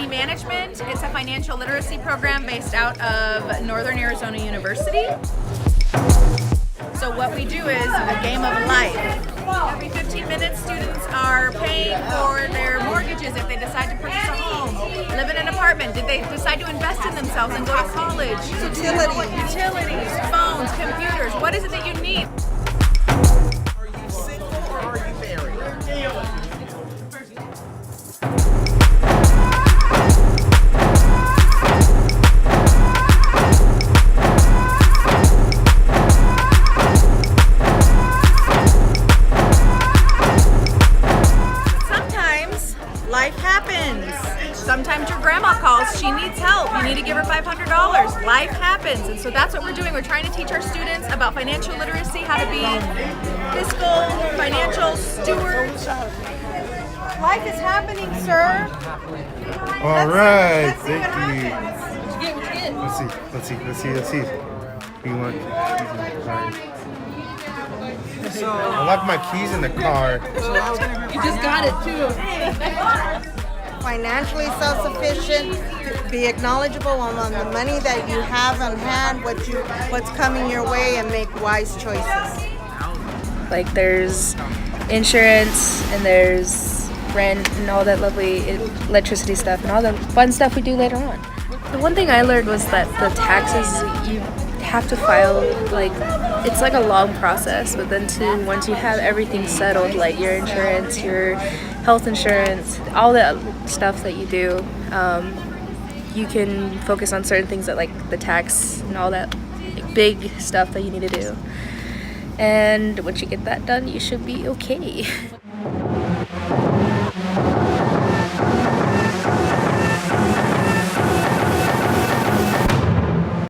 Money Management. It's a financial literacy program based out of Northern Arizona University. So what we do is a game of life. Every 15 minutes, students are paying for their mortgages if they decide to purchase a home, live in an apartment, did they decide to invest in themselves and go to college, utilities, phones, computers, what is it that you need? Are you single or are you married? Sometimes life happens. Sometimes your grandma calls, she needs help, you need to give her $500. Life happens, and so that's what we're doing. We're trying to teach our students about financial literacy, how to be fiscal, financial stewards. Life is happening, sir. All right, Let's see what thank you. happens. Let's see. You want keys in the car? I left my keys in the car. You just got it too. Financially self-sufficient, be acknowledgeable on the money that you have on hand, what's coming your way, and make wise choices. Like there's insurance and there's rent and all that lovely electricity stuff and all the fun stuff we do later on. The one thing I learned was that the taxes, you have to file, like it's like a long process, but then once you have everything settled, like your insurance, your health insurance, all that stuff that you do, you can focus on certain things that like the tax and all that like, big stuff that you need to do. And once you get that done, you should be okay.